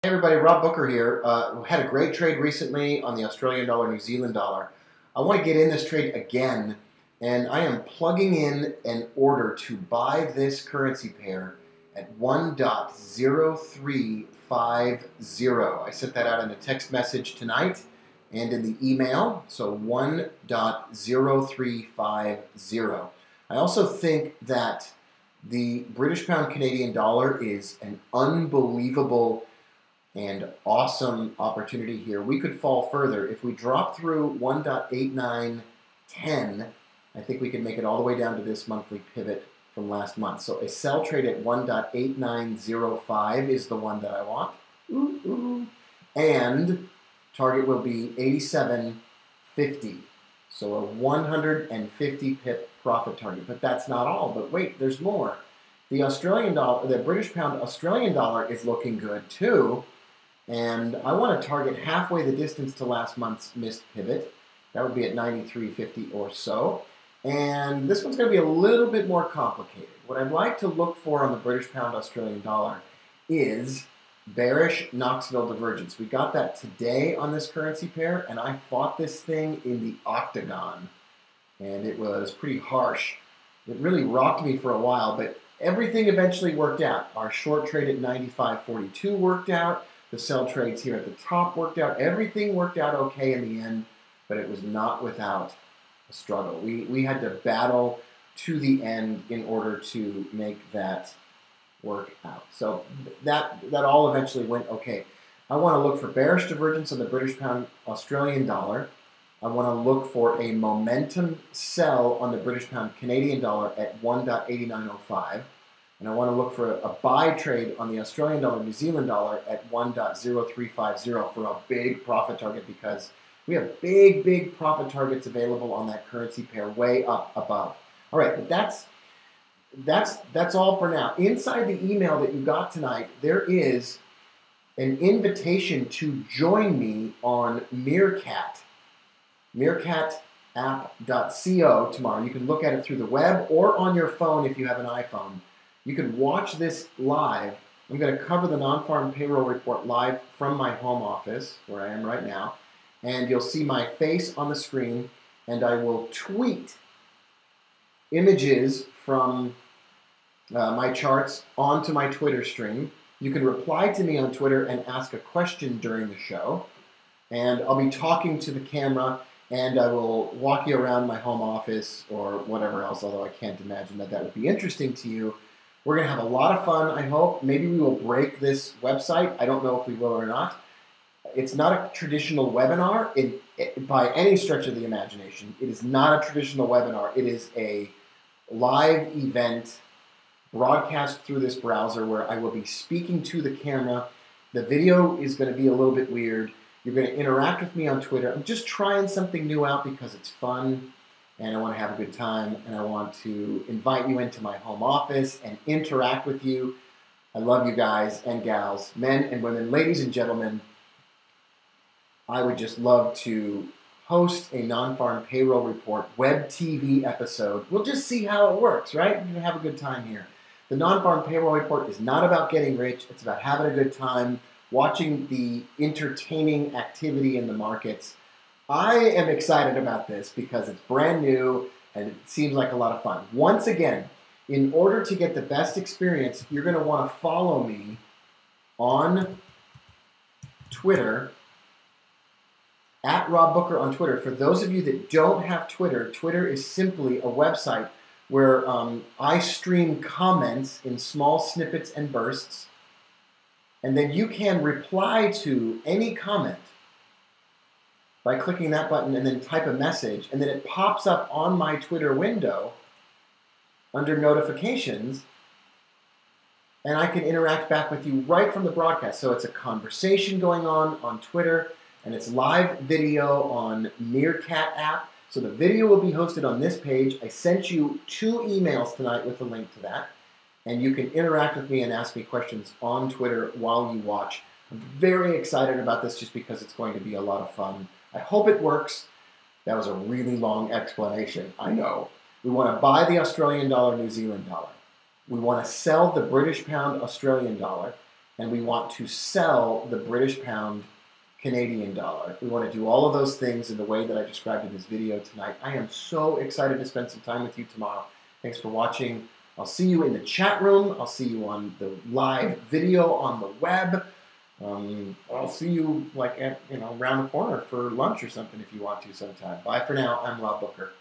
Hey everybody, Rob Booker here. Had a great trade recently on the Australian dollar, New Zealand dollar. I want to get in this trade again, and I am plugging in an order to buy this currency pair at 1.0350. I sent that out in a text message tonight and in the email, so 1.0350. I also think that the British pound Canadian dollar is an unbelievable and awesome opportunity here. We could fall further. If we drop through 1.8910, I think we can make it all the way down to this monthly pivot from last month. So a sell trade at 1.8905 is the one that I want. Ooh, ooh. And target will be 87.50. So a 150 pip profit target. But that's not all. But wait, there's more. The Australian dollar, the British pound Australian dollar is looking good too. And I want to target halfway the distance to last month's missed pivot. That would be at 93.50 or so. And this one's going to be a little bit more complicated. What I'd like to look for on the British pound Australian dollar is bearish Knoxville divergence. We got that today on this currency pair, and I fought this thing in the octagon. And it was pretty harsh. It really rocked me for a while, but everything eventually worked out. Our short trade at 95.42 worked out. The sell trades here at the top worked out. Everything worked out okay in the end, but it was not without a struggle. We had to battle to the end in order to make that work out. So that all eventually went okay. I want to look for bearish divergence on the British pound Australian dollar. I want to look for a momentum sell on the British pound Canadian dollar at 1.8905. And I want to look for a buy trade on the Australian dollar, New Zealand dollar at 1.0350 for a big profit target, because we have big profit targets available on that currency pair way up above. All right, but that's all for now. Inside the email that you got tonight, there is an invitation to join me on Meerkat, meerkatapp.co tomorrow. You can look at it through the web or on your phone if you have an iPhone. You can watch this live. I'm going to cover the non-farm payroll report live from my home office, where I am right now. And you'll see my face on the screen, and I will tweet images from my charts onto my Twitter stream. You can reply to me on Twitter and ask a question during the show. And I'll be talking to the camera, and I will walk you around my home office or whatever else, although I can't imagine that would be interesting to you. We're going to have a lot of fun, I hope. Maybe we will break this website. I don't know if we will or not. It's not a traditional webinar by any stretch of the imagination. It is not a traditional webinar. It is a live event broadcast through this browser where I will be speaking to the camera. The video is going to be a little bit weird. You're going to interact with me on Twitter. I'm just trying something new out because it's fun, and I want to have a good time, and I want to invite you into my home office and interact with you. I love you guys and gals, men and women, ladies and gentlemen. I would just love to host a non-farm payroll report web TV episode. We'll just see how it works, right? We're going to have a good time here. The non-farm payroll report is not about getting rich. It's about having a good time, watching the entertaining activity in the markets. I am excited about this because it's brand new and it seems like a lot of fun. Once again, in order to get the best experience, you're going to want to follow me on Twitter, at Rob Booker on Twitter. For those of you that don't have Twitter, Twitter is simply a website where I stream comments in small snippets and bursts, and then you can reply to any comment by clicking that button and then type a message, and then it pops up on my Twitter window under notifications, and I can interact back with you right from the broadcast. So it's a conversation going on Twitter, and it's live video on Meerkat app. So the video will be hosted on this page. I sent you 2 emails tonight with a link to that, and you can interact with me and ask me questions on Twitter while you watch. I'm very excited about this just because it's going to be a lot of fun. I hope it works. That was a really long explanation, I know. We want to buy the Australian dollar, New Zealand dollar. We want to sell the British pound, Australian dollar. and we want to sell the British pound Canadian dollar. We want to do all of those things in the way that I described in this video tonight. I am so excited to spend some time with you tomorrow. Thanks for watching. I'll see you in the chat room. I'll see you on the live video on the web. I'll see you like at, around the corner for lunch or something if you want to sometime. Bye for now. I'm Rob Booker.